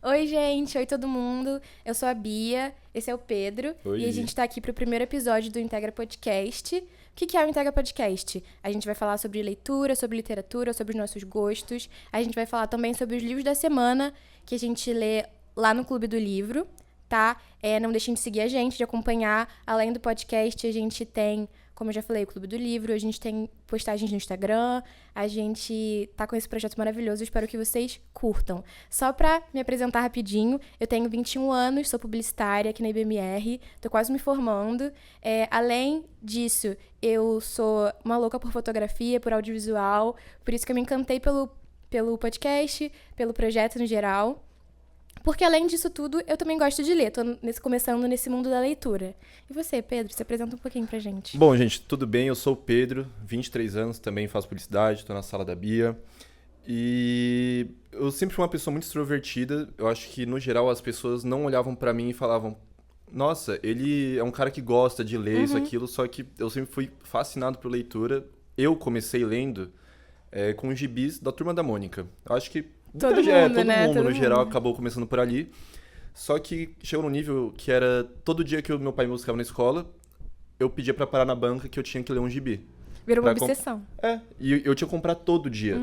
Oi, gente. Oi, todo mundo. Eu sou a Bia, esse é o Pedro. Oi. E a gente tá aqui pro primeiro episódio do Integra Podcast. O que é o Integra Podcast? A gente vai falar sobre leitura, sobre literatura, sobre os nossos gostos. A gente vai falar também sobre os livros da semana que a gente lê lá no Clube do Livro, tá? Não deixem de seguir a gente, de acompanhar. Além do podcast, a gente tem, como eu já falei, o Clube do Livro, a gente tem postagens no Instagram, a gente tá com esse projeto maravilhoso, espero que vocês curtam. Só pra me apresentar rapidinho, eu tenho 21 anos, sou publicitária aqui na IBMR, tô quase me formando. Além disso, eu sou uma louca por fotografia, por audiovisual, por isso que eu me encantei pelo podcast, pelo projeto no geral. Porque além disso tudo, eu também gosto de ler. Tô começando nesse mundo da leitura. E você, Pedro, se apresenta um pouquinho pra gente. Bom, gente, tudo bem? Eu sou o Pedro, 23 anos, também faço publicidade, tô na sala da Bia. E eu sempre fui uma pessoa muito extrovertida. Eu acho que, no geral, as pessoas não olhavam pra mim e falavam: Nossa, ele é um cara que gosta de ler isso, aquilo. Só que eu sempre fui fascinado por leitura. Eu comecei lendo com os gibis da Turma da Mônica. Eu acho que Todo mundo, todo né? mundo, Todo no geral, mundo. acabou começando por ali. Só que chegou num nível que era todo dia que o meu pai me buscava na escola, eu pedia pra parar na banca que eu tinha que ler um gibi. Virou uma Pra obsessão. e eu tinha que comprar todo dia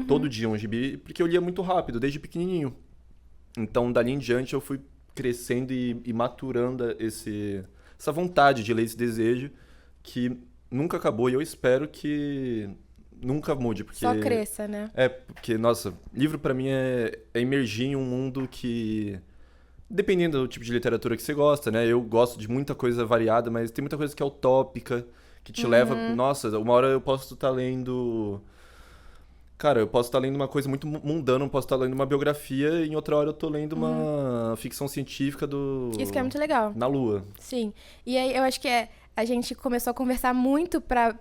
um gibi, porque eu lia muito rápido, desde pequenininho. Então, dali em diante, eu fui crescendo e maturando essa vontade de ler, esse desejo, que nunca acabou e eu espero que nunca mude, Só cresça, né? porque, nossa, livro pra mim é imergir em um mundo que, dependendo do tipo de literatura que você gosta, né? Eu gosto de muita coisa variada, mas tem muita coisa que é utópica, que te leva. Nossa, uma hora eu posso estar lendo. Cara, eu posso estar lendo uma coisa muito mundana, eu posso estar lendo uma biografia, e em outra hora eu tô lendo uma ficção científica Isso que é muito legal. na Lua. Sim. E aí eu acho que a gente começou a conversar muito pra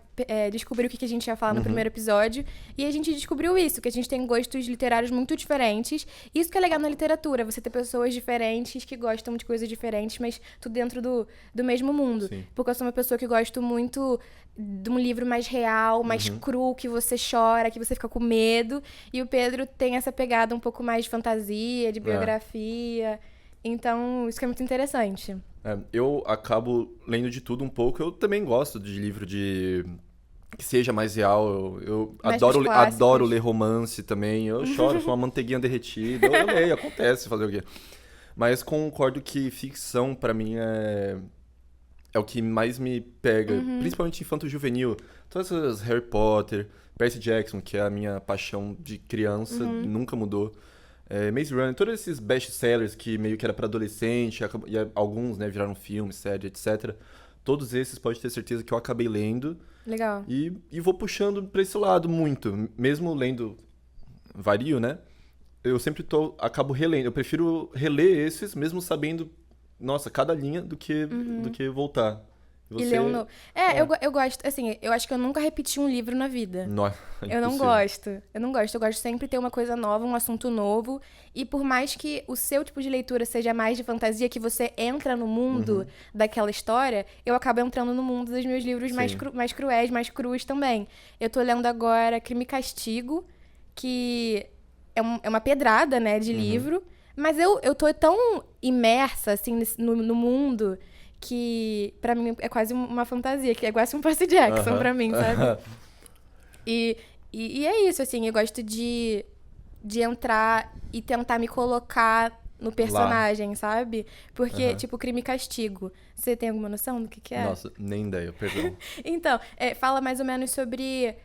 descobrir o que a gente ia falar no primeiro episódio. E a gente descobriu isso, que a gente tem gostos literários muito diferentes. Isso que é legal na literatura, você ter pessoas diferentes que gostam de coisas diferentes, mas tudo dentro do mesmo mundo. Sim. Porque eu sou uma pessoa que gosto muito de um livro mais real, mais cru, que você chora, que você fica com medo. E o Pedro tem essa pegada um pouco mais de fantasia, de biografia. Então, isso que é muito interessante. Eu acabo lendo de tudo um pouco. Eu também gosto de livro de que seja mais real. Eu Mais pros clássicos. adoro ler romance também. Eu choro, sou uma manteiguinha derretida. Eu leio, acontece fazer o quê. Mas concordo que ficção, pra mim, é o que mais me pega. Principalmente infanto-juvenil. Todas essas Harry Potter, Percy Jackson, que é a minha paixão de criança, nunca mudou. Maze Runner, todos esses best-sellers que meio que era pra adolescente, e alguns, né, viraram filme, série, etc. Todos esses, pode ter certeza que eu acabei lendo Legal. e vou puxando pra esse lado muito. Mesmo lendo vario, né? Eu sempre acabo relendo. Eu prefiro reler esses, mesmo sabendo, nossa, cada linha do que voltar. E E você. ler um novo. Eu gosto, assim, eu acho que eu nunca repeti um livro na vida. Não, é Eu não impossível. gosto. Eu não gosto. Eu gosto sempre de ter uma coisa nova, um assunto novo. E por mais que o seu tipo de leitura seja mais de fantasia, que você entra no mundo daquela história, eu acabo entrando no mundo dos meus livros mais, Sim. mais cruéis, mais crus também. Eu tô lendo agora Crime e Castigo, que é uma pedrada, né, de livro. Mas eu tô tão imersa, assim, no mundo, que pra mim é quase uma fantasia, que é quase um Percy Jackson pra mim, sabe? E, e é isso, assim, eu gosto de entrar e tentar me colocar no personagem, sabe? Porque, tipo, Crime e Castigo. Você tem alguma noção do que é? Nossa, nem ideia, perdão. Então, fala mais ou menos sobre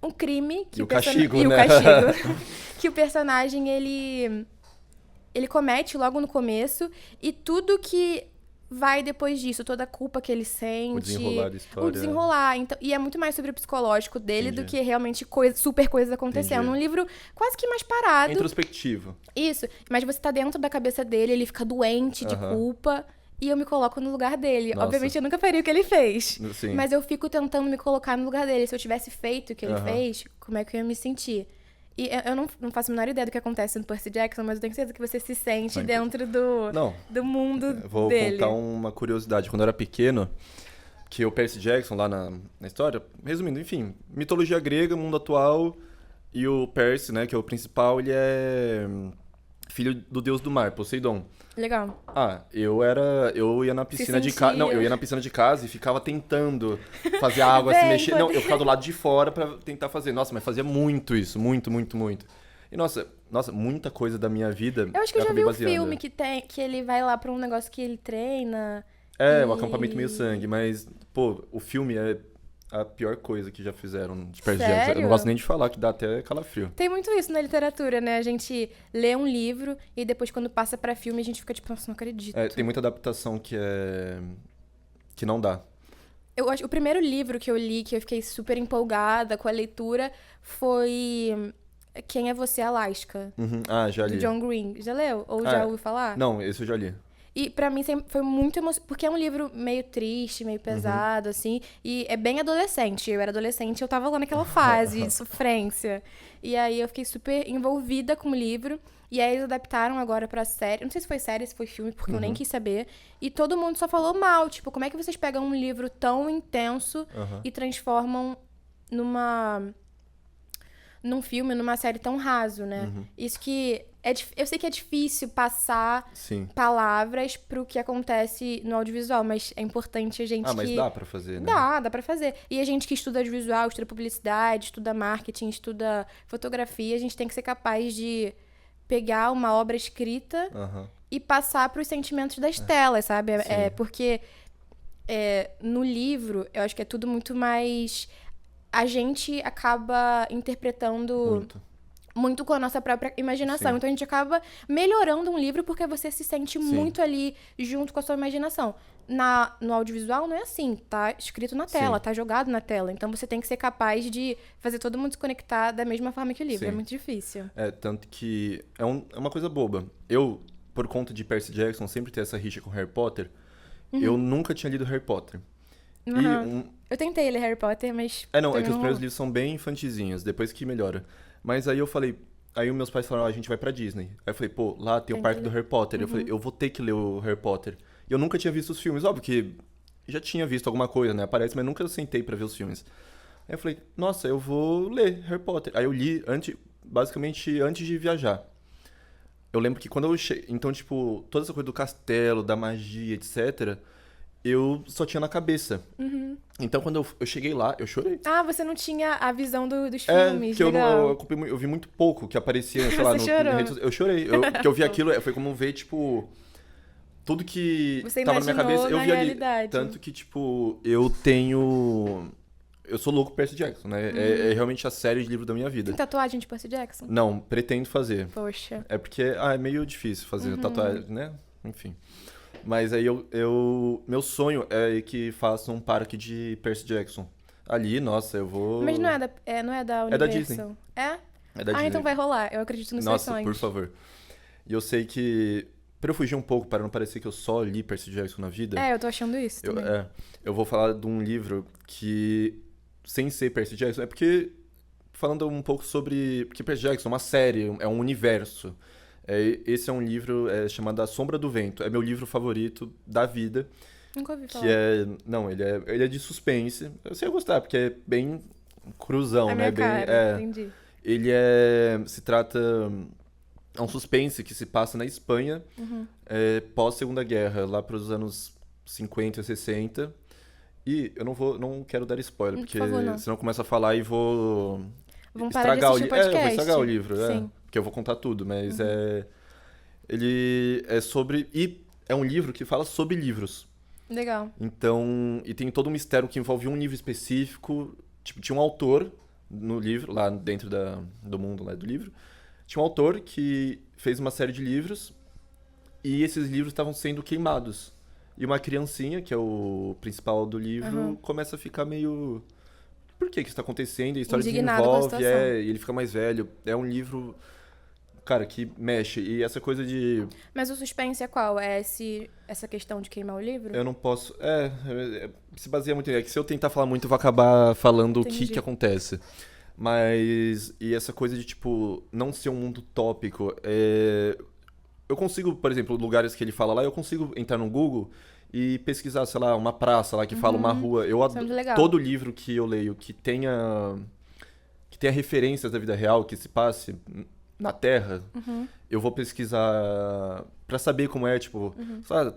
um crime que E o castigo, e o né? castigo que o personagem ele comete logo no começo e tudo que vai depois disso, toda a culpa que ele sente, O desenrolar da história. o desenrolar. Então, e é muito mais sobre o psicológico dele do Entendi. que realmente super coisas acontecendo. Entendi. Um livro quase que mais É parado. introspectivo. Isso, mas você tá dentro da cabeça dele, ele fica doente de culpa. E eu me coloco no lugar dele. Nossa. Obviamente, eu nunca faria o que ele fez. Sim. Mas eu fico tentando me colocar no lugar dele. Se eu tivesse feito o que ele fez, como é que eu ia me sentir? E eu não faço a menor ideia do que acontece no Percy Jackson, mas eu tenho certeza que você se sente Não, dentro Não, do mundo vou dele. contar uma curiosidade. Quando eu era pequeno, que o Percy Jackson, lá na história, resumindo, enfim, mitologia grega, mundo atual, e o Percy, né, que é o principal, ele é filho do deus do mar, Poseidon. Legal. Eu ia na piscina de casa. sentia. Não, eu ia na piscina de casa e ficava tentando fazer a água se Vem, mexer. Não, pode- eu ficava do lado de fora pra tentar fazer. Nossa, mas fazia muito isso, muito, muito, muito. E nossa, muita coisa da minha vida Eu acho que eu já vi acabei um baseando. filme que ele vai lá pra um negócio que ele treina. É, e... o acampamento meio sangue, mas, pô, o filme é a pior coisa que já fizeram de Percy Jackson. Eu Sério? não gosto nem de falar, que dá até calafrio. Tem muito isso na literatura, né? A gente lê um livro e depois, quando passa pra filme, a gente fica tipo, nossa, não acredito. É, tem muita adaptação que não dá. Eu acho, o primeiro livro que eu li, que eu fiquei super empolgada com a leitura, foi Quem é Você, Alaska, Uhum. Ah, já do li. John Green. Já leu? Ou Ah, já ouviu falar? Não, esse eu já li. E pra mim sempre foi muito emocionante, porque é um livro meio triste, meio pesado, assim, e é bem adolescente. Eu era adolescente, eu tava lá naquela fase de sofrência. E aí eu fiquei super envolvida com o livro, e aí eles adaptaram agora pra série. Não sei se foi série, se foi filme, porque eu nem quis saber. E todo mundo só falou mal, tipo, como é que vocês pegam um livro tão intenso Aham. e transformam num filme, numa série tão raso, né? Isso que eu sei que é difícil passar Sim. palavras pro que acontece no audiovisual, mas é importante a gente Ah, mas que... dá pra fazer, né? Dá pra fazer. E a gente que estuda audiovisual, estuda publicidade, estuda marketing, estuda fotografia, a gente tem que ser capaz de pegar uma obra escrita Aham. e passar pros sentimentos das telas, sabe? Sim. Porque no livro, eu acho que é tudo muito mais... A gente acaba interpretando muito com a nossa própria imaginação. Sim. Então a gente acaba melhorando um livro porque você se sente Sim. muito ali junto com a sua imaginação. No audiovisual não é assim, tá escrito na tela, Sim. tá jogado na tela. Então você tem que ser capaz de fazer todo mundo se conectar da mesma forma que o livro. Sim. É muito difícil. É, tanto que é uma coisa boba. Eu, por conta de Percy Jackson, sempre ter essa rixa com Harry Potter, eu nunca tinha lido Harry Potter. E Uhum. Eu tentei ler Harry Potter, mas... É, não, é também que os não primeiros rolou. livros são bem infantizinhos, depois que melhora. Mas aí eu falei... Aí os meus pais falaram, a gente vai pra Disney. Aí eu falei, pô, lá tem o Tem parque que do ler. Harry Potter. Eu falei, eu vou ter que ler o Harry Potter. E eu nunca tinha visto os filmes. Óbvio que já tinha visto alguma coisa, né? Aparece, mas nunca sentei pra ver os filmes. Aí eu falei, nossa, eu vou ler Harry Potter. Aí eu li, basicamente, antes de viajar. Eu lembro que quando eu cheguei... Então, tipo, toda essa coisa do castelo, da magia, etc., eu só tinha na cabeça. Então, quando eu cheguei lá, eu chorei. Ah, você não tinha a visão dos É, filmes, que legal. eu vi muito pouco que aparecia, sei lá, Você chorou? Eu chorei. Que eu vi aquilo, foi como ver, tipo, tudo que Você tava na minha imaginou cabeça, eu na vi ali. realidade. Tanto que, tipo, eu sou louco por Percy Jackson, né? É realmente a série de livro da minha vida. Tem tatuagem de Percy Jackson? Não, pretendo fazer. Poxa. É porque, é meio difícil fazer tatuagem, né? Enfim. Mas aí meu sonho é que faça um parque de Percy Jackson. Ali, nossa, eu vou... Mas não é da Universal. É da Disney. É? É da Ah, Disney. então vai rolar. Eu acredito nos seus Nossa, sonhos. por favor. E eu sei que, pra eu fugir um pouco, para não parecer que eu só li Percy Jackson na vida, É, eu tô achando isso também. eu vou falar de um livro que, sem ser Percy Jackson, é porque, falando um pouco sobre... Porque Percy Jackson é uma série, é um universo. Esse é um livro chamado A Sombra do Vento. É meu livro favorito da vida. Nunca ouvi falar. Que é... Não, ele é de suspense. Eu sei gostar, porque é bem cruzão, A né? minha Bem, cara, entendi. ele se trata... É um suspense que se passa na Espanha, pós-Segunda Guerra, lá para os anos 50, 60. E eu não quero dar spoiler, Por porque favor, não. senão eu começo a falar e vou Vamos parar de estragar assistir o eu vou podcast. estragar o livro, Sim. porque eu vou contar tudo, mas ele é sobre... E é um livro que fala sobre livros. Legal. Então, e tem todo um mistério que envolve um livro específico. Tipo, tinha um autor no livro, lá dentro do mundo lá do livro. Tinha um autor que fez uma série de livros e esses livros estavam sendo queimados. E uma criancinha, que é o principal do livro, começa a ficar meio... Por que isso está acontecendo? A história Indignado com a desenvolve, situação. e ele fica mais velho. É um livro, cara, que mexe. E essa coisa de... Mas o suspense é qual? É essa questão de queimar o livro? Eu não posso... se baseia muito... É que se eu tentar falar muito, eu vou acabar falando o Entendi. que acontece. Mas... E essa coisa de, tipo, não ser um mundo tópico. Eu consigo, por exemplo, lugares que ele fala lá, eu consigo entrar no Google e pesquisar, sei lá, uma praça lá que fala uma rua. Eu Isso é muito legal. todo livro que eu leio que tenha referências da vida real, que se passe na Terra, eu vou pesquisar pra saber como é, tipo, sabe,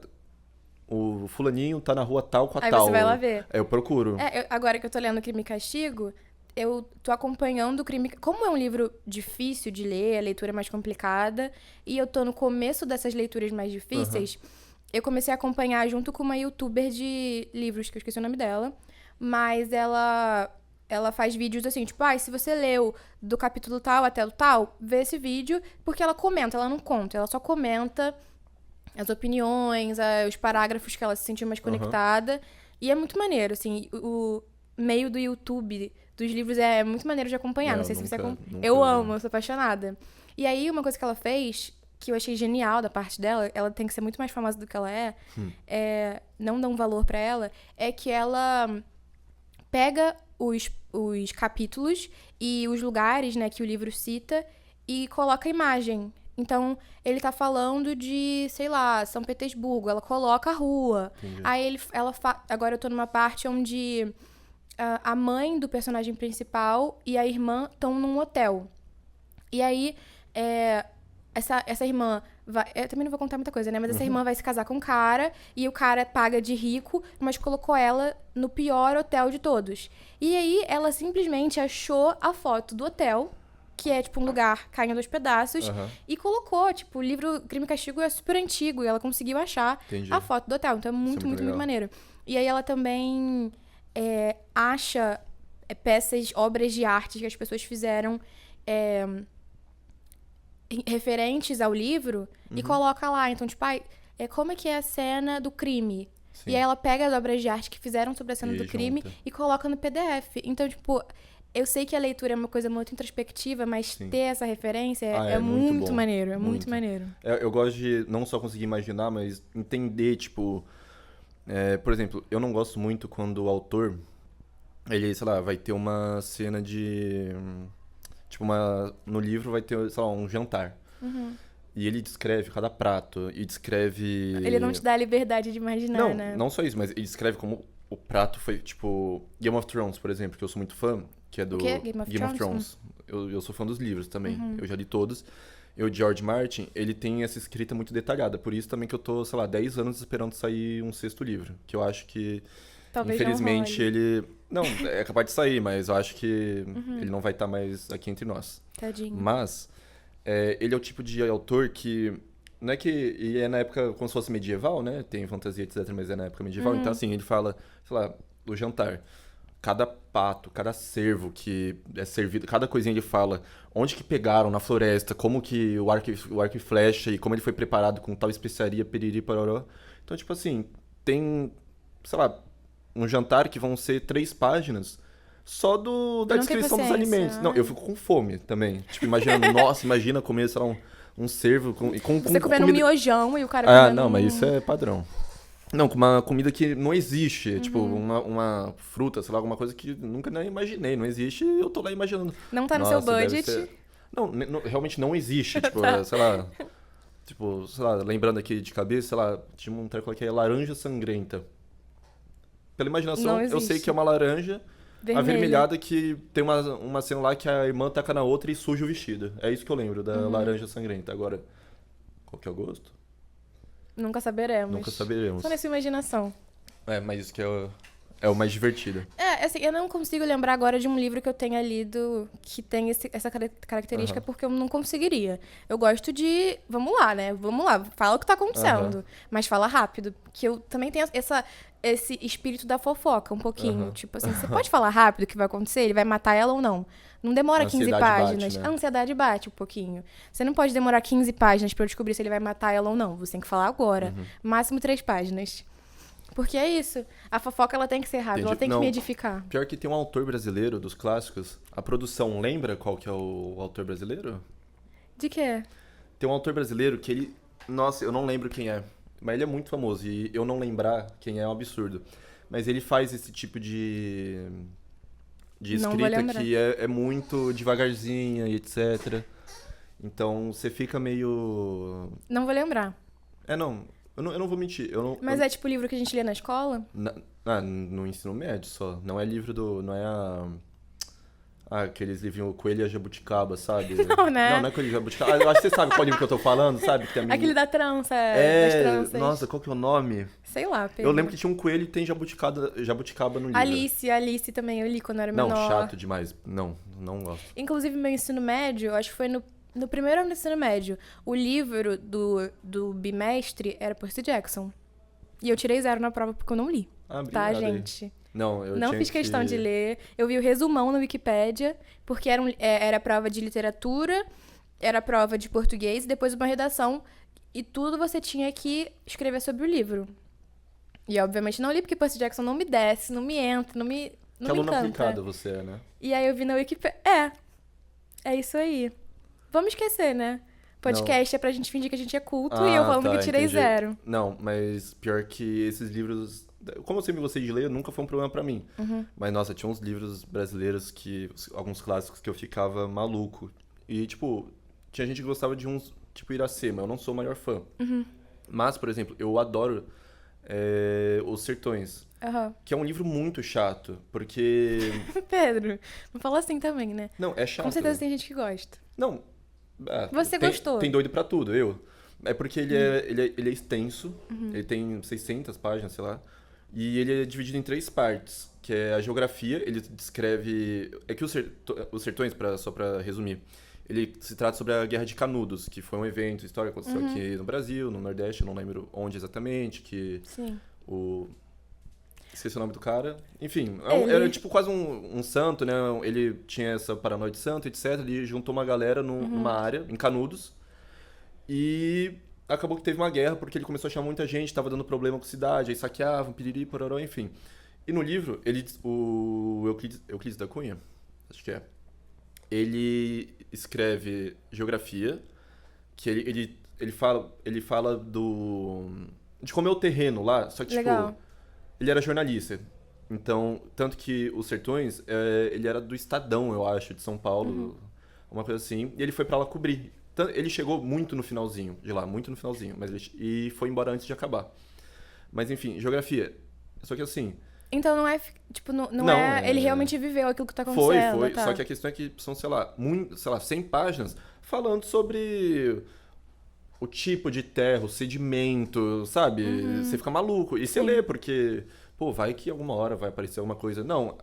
o fulaninho tá na rua tal com a Aí tal. você vai lá ver. Aí eu procuro. Agora que eu tô lendo Crime e Castigo, eu tô acompanhando o Crime... Como é um livro difícil de ler, a leitura é mais complicada, e eu tô no começo dessas leituras mais difíceis, eu comecei a acompanhar junto com uma youtuber de livros, que eu esqueci o nome dela, mas ela faz vídeos assim, tipo, se você leu do capítulo tal até o tal, vê esse vídeo, porque ela comenta, ela não conta, ela só comenta as opiniões, os parágrafos que ela se sentiu mais conectada. E é muito maneiro, assim, o meio do YouTube dos livros é muito maneiro de acompanhar. Não sei se você Eu amo, eu sou apaixonada. E aí, uma coisa que ela fez, que eu achei genial da parte dela, ela tem que ser muito mais famosa do que ela não dá um valor pra ela, é que ela pega os capítulos e os lugares, né, que o livro cita e coloca a imagem. Então, ele tá falando de, sei lá, São Petersburgo. Ela coloca a rua. Entendi. Aí agora eu tô numa parte onde a mãe do personagem principal e a irmã estão num hotel. E aí, essa irmã vai... Eu também não vou contar muita coisa, né? Mas essa irmã vai se casar com um cara e o cara paga de rico, mas colocou ela no pior hotel de todos. E aí, ela simplesmente achou a foto do hotel, que é, tipo, um lugar caindo aos pedaços, e colocou, tipo, o livro Crime e Castigo é super antigo, e ela conseguiu achar a foto do hotel. Então é muito, muito, muito maneiro. E aí ela também acha peças, obras de arte que as pessoas fizeram referentes ao livro e coloca lá. Então, tipo, como é que é a cena do crime? Sim. E aí ela pega as obras de arte que fizeram sobre a cena do crime e coloca no PDF. Então, tipo... Eu sei que a leitura é uma coisa muito introspectiva, mas ter essa referência é muito maneiro. É muito maneiro. Eu gosto de não só conseguir imaginar, mas entender, tipo... por exemplo, eu não gosto muito quando o autor, ele, sei lá, vai ter uma cena de... Tipo, no livro vai ter, sei lá, um jantar. E ele descreve cada prato e descreve... Ele não te dá a liberdade de imaginar, né? Não só isso, mas ele descreve como o prato foi, tipo... Game of Thrones, por exemplo, que eu sou muito fã, que é do Game of Thrones. Eu sou fã dos livros também, eu já li todos. O George Martin, ele tem essa escrita muito detalhada, por isso também que eu tô, sei lá, 10 anos esperando sair um 6º livro, que eu acho que, talvez infelizmente, ele... Não, é capaz de sair, mas eu acho que ele não vai estar mais aqui entre nós. Tadinho. Mas, ele é o tipo de autor que... Não é que... E é na época como se fosse medieval, né? Tem fantasia, etc, mas é na época medieval. Então, assim, ele fala, sei lá, do jantar. Cada pato, cada cervo que é servido, cada coisinha ele fala onde que pegaram na floresta, como que o arco e flecha e como ele foi preparado com tal especiaria, piriri, pororó. Então, tipo assim, tem, sei lá, um jantar que vão ser 3 páginas só da descrição dos alimentos. Não, eu fico com fome também. Tipo, imaginando, nossa, imagina comer, sei lá, um cervo com você comendo comida... um miojão e o cara comendo... não, mas isso é padrão. Não, com uma comida que não existe. Tipo, uma fruta, sei lá, alguma coisa que nunca nem imaginei. Não existe e eu tô lá imaginando. Não tá no seu budget. Não, realmente não existe. Tipo, sei lá... Tipo, sei lá, lembrando aqui de cabeça, sei lá, tinha um treco que é laranja sangrenta. Pela imaginação, eu sei que é uma laranja avermelhada que tem uma cena lá que a irmã taca na outra e suja o vestido. É isso que eu lembro da laranja sangrenta. Agora, qual que é o gosto? Nunca saberemos. Só nessa imaginação. Mas isso que é o mais divertido. Assim, eu não consigo lembrar agora de um livro que eu tenha lido que tem essa característica, porque eu não conseguiria. Eu gosto de... Vamos lá, né? Vamos lá, fala o que tá acontecendo. Mas fala rápido. Que eu também tenho esse espírito da fofoca, um pouquinho. Tipo assim, você pode falar rápido o que vai acontecer? Ele vai matar ela ou não? Não demora 15 páginas. Bate, né? A ansiedade bate um pouquinho. Você não pode demorar 15 páginas pra eu descobrir se ele vai matar ela ou não. Você tem que falar agora. Máximo 3 páginas. Porque é isso. A fofoca, ela tem que ser rápida. Ela tem que me edificar. Pior que tem um autor brasileiro dos clássicos. A produção lembra qual que é o autor brasileiro? De quê? Tem um autor brasileiro que ele... Nossa, eu não lembro quem é. Mas ele é muito famoso. E eu não lembrar quem é um absurdo. Mas ele faz esse tipo de escrita que é muito devagarzinha e etc. Então, você fica meio... Não vou lembrar. Não. Eu não vou mentir. Mas é tipo o livro que a gente lê na escola? No ensino médio só. Não é livro do... Não é Ah, aqueles livrinhos Coelho e a Jabuticaba, sabe? Não, né? Não é Coelho e Jabuticaba. Ah, eu acho que você sabe qual livro que eu tô falando, sabe? Que tem a Aquele da trança, das É, tranças. nossa, qual que é o nome? Sei lá, Pedro. Eu lembro que tinha um coelho e tem jabuticaba no livro. Alice também, eu li quando eu era Não, menor. chato demais. Não gosto. Inclusive, meu ensino médio, acho que foi no primeiro ano do ensino médio, o livro do bimestre era Percy Jackson. E eu tirei 0 na prova porque eu não li. Ah, Tá, obrigado aí. gente? Não, eu Não tinha fiz questão que... de ler. Eu vi o resumão no Wikipédia, porque era prova de literatura, era prova de português e depois uma redação. E tudo você tinha que escrever sobre o livro. E obviamente não li, porque Percy Jackson não me desce, não me entra, não me Que aluna encanta. aplicada você é, né? E aí eu vi na Wikipédia. É isso aí. Vamos esquecer, né? Podcast é pra gente fingir que a gente é culto e eu falando que tirei entendi. 0. Não, mas pior que esses livros... Como eu sempre gostei de ler, nunca foi um problema pra mim. Mas, nossa, tinha uns livros brasileiros alguns clássicos que eu ficava maluco. E, tipo, tinha gente que gostava de uns, tipo Iracema. Eu não sou o maior fã. Mas, por exemplo, eu adoro Os Sertões. Aham. Que é um livro muito chato, porque... Pedro, não fala assim também, né? Não, é chato. Com certeza tem gente que gosta. Não. Você gostou? Tem doido pra tudo, eu. É porque ele é extenso, ele tem 600 páginas, sei lá. E ele é dividido em 3 partes, que é a geografia, ele descreve... É que os Sertões, só pra resumir, ele se trata sobre a Guerra de Canudos, que foi um evento histórico que aconteceu aqui no Brasil, no Nordeste, eu não lembro onde exatamente, que Sim. Esqueci o nome do cara. Enfim, Ele- era tipo quase um santo, né? Ele tinha essa paranoia de santo, etc. Ele juntou uma galera numa área, em Canudos. E acabou que teve uma guerra, porque ele começou a chamar muita gente, tava dando problema com a cidade, aí saqueavam, piriri, pororó, enfim. E no livro, o Euclides da Cunha, acho que é, ele escreve geografia, que ele fala de como é o terreno lá, só que, Legal. tipo, ele era jornalista. Então, tanto que Os Sertões, ele era do Estadão, eu acho, de São Paulo, uma coisa assim, e ele foi pra lá cobrir. Ele chegou muito no finalzinho de lá, muito no finalzinho, e foi embora antes de acabar. Mas enfim, geografia. Só que assim, Então não é, tipo, não Não, é... Ele realmente viveu aquilo que tá foi. acontecendo, tá? Só que a questão é que são, sei lá, 100 páginas falando sobre o tipo de terra, o sedimento, sabe? Você fica maluco. E você lê, porque, pô, vai que alguma hora vai aparecer alguma coisa. Não.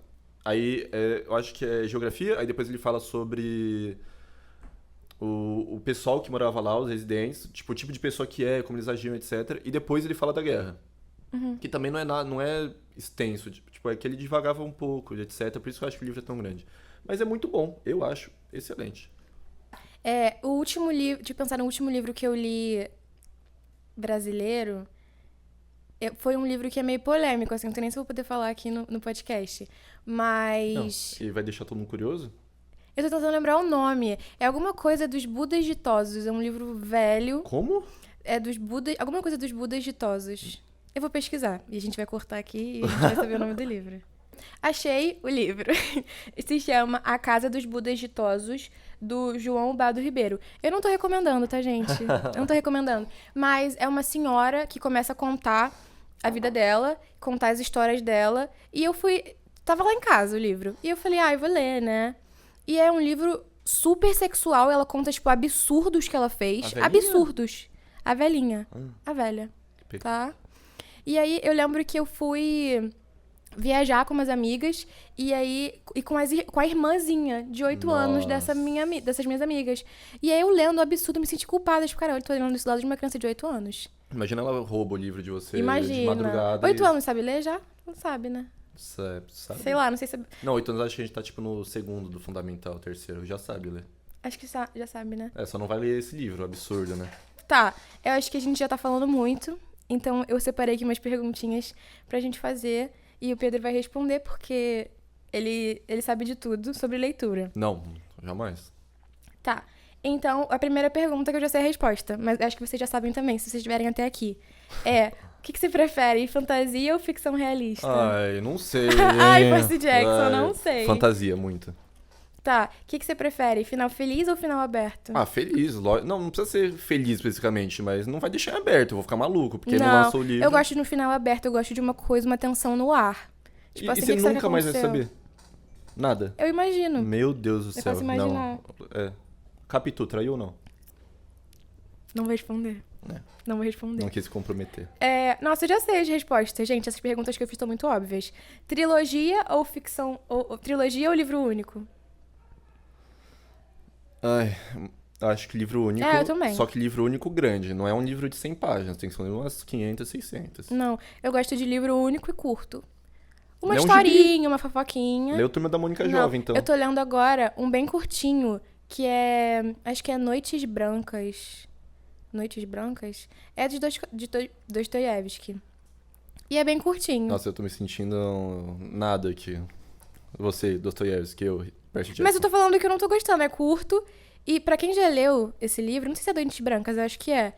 Aí, eu acho que é geografia, aí depois ele fala sobre o pessoal que morava lá, os residentes, tipo, o tipo de pessoa que como eles agiam, etc. E depois ele fala da guerra. Que também não é extenso, tipo, é que ele divagava um pouco, etc. Por isso que eu acho que o livro é tão grande. Mas é muito bom, eu acho excelente. O último livro... Deixa eu pensar no último livro que eu li brasileiro. Foi um livro que é meio polêmico, assim, não sei nem se eu vou poder falar aqui no podcast. Não, Mas... e vai deixar todo mundo curioso? Eu tô tentando lembrar o nome. É alguma coisa dos Budas Ditosos. É um livro velho. Como? É dos Budas... Alguma coisa dos Budas Ditosos. Eu vou pesquisar. E a gente vai cortar aqui e a gente vai saber o nome do livro. Achei o livro. Se chama A Casa dos Budas Ditosos, do João Bado Ribeiro. Eu não tô recomendando, tá, gente? Eu não tô recomendando. Mas é uma senhora que começa a contar a vida dela, contar as histórias dela. E eu fui... Tava lá em casa o livro. E eu falei, eu vou ler, né? E é um livro super sexual. Ela conta, tipo, absurdos que ela fez. A velhinha? Absurdos. A velhinha. A velha. Que Tá? E aí eu lembro que eu fui viajar com umas amigas e aí com a irmãzinha de 8 anos Nossa. dessas minhas amigas. E aí eu lendo o absurdo, me senti culpada, tipo, cara, eu tô lendo isso do lado de uma criança de 8 anos. Imagina ela rouba o livro de você de Imagina. madrugada. 8 anos, sabe ler já? Não sabe, né? Sabe? Sei lá, não sei se... Não, 8 anos acho que a gente tá tipo no segundo do fundamental, terceiro. Já sabe ler. Acho que já sabe, né? Só não vai ler esse livro, absurdo, né? Tá, eu acho que a gente já tá falando muito. Então eu separei aqui umas perguntinhas pra gente fazer. E o Pedro vai responder porque ele sabe de tudo sobre leitura. Não, jamais. Tá. Então, a primeira pergunta que eu já sei a resposta, mas acho que vocês já sabem também, se vocês estiverem até aqui. O que você prefere, fantasia ou ficção realista? Ai, não sei. Ai, Percy Jackson, não sei. Fantasia, muito. Tá. O que você prefere, final feliz ou final aberto? Feliz. Não precisa ser feliz especificamente, mas não vai deixar em aberto. Eu vou ficar maluco, porque não lançou o livro. Eu gosto no final aberto, eu gosto de uma coisa, uma tensão no ar. Tipo E assim, você o que será que nunca mais vai aconteceu? saber. Nada? Eu imagino. Meu Deus do Eu céu. posso imaginar. Não. Capitu, traiu ou não? Não vou responder. É. Não vou responder. Não quis se comprometer. Nossa, eu já sei as respostas. Gente, essas perguntas que eu fiz estão muito óbvias. Trilogia ou ficção... trilogia ou livro único? Ai, acho que livro único. Eu também. Só que livro único grande. Não é um livro de 100 páginas. Tem que ser umas 500, 600. Não, eu gosto de livro único e curto. Uma Lê um historinha, uma fofoquinha. Leu Turma da Mônica Não, Jovem, então. eu tô lendo agora um bem curtinho, que é... Acho que é Noites Brancas. Noites Brancas? É de Dostoiévski. E é bem curtinho. Nossa, eu tô me sentindo nada aqui. Você, Dostoiévski, eu, Percy Jackson. Mas eu tô falando que eu não tô gostando, é curto. E pra quem já leu esse livro, não sei se é Noites Brancas, eu acho que é.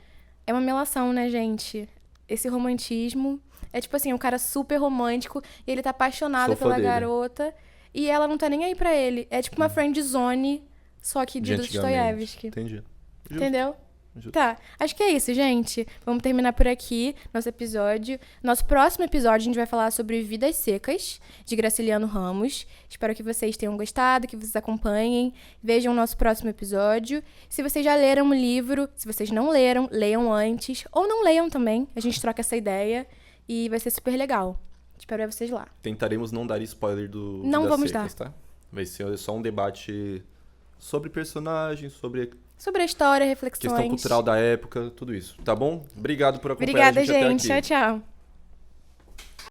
É uma melação, né, gente? Esse romantismo. É tipo assim, um cara super romântico e ele tá apaixonado Sou fã pela dele. garota. E ela não tá nem aí pra ele. É tipo uma friend zone, só que de antigamente. Dostoiévski. Entendi. Justo. Entendeu? Justo. Tá, acho que é isso, gente. Vamos terminar por aqui nosso episódio. Nosso próximo episódio a gente vai falar sobre Vidas Secas, de Graciliano Ramos. Espero que vocês tenham gostado, que vocês acompanhem. Vejam o nosso próximo episódio. Se vocês já leram o livro, se vocês não leram, leiam antes. Ou não leiam também, a gente troca essa ideia. E vai ser super legal. Espero ver vocês lá. Tentaremos não dar spoiler do Não Vidas vamos Secas, tá? Vai ser só um debate sobre personagens, sobre Sobre a história, reflexões. questão cultural da época, tudo isso. Tá bom? Obrigado por acompanhar Obrigada, a gente até gente. aqui. Tchau, tchau.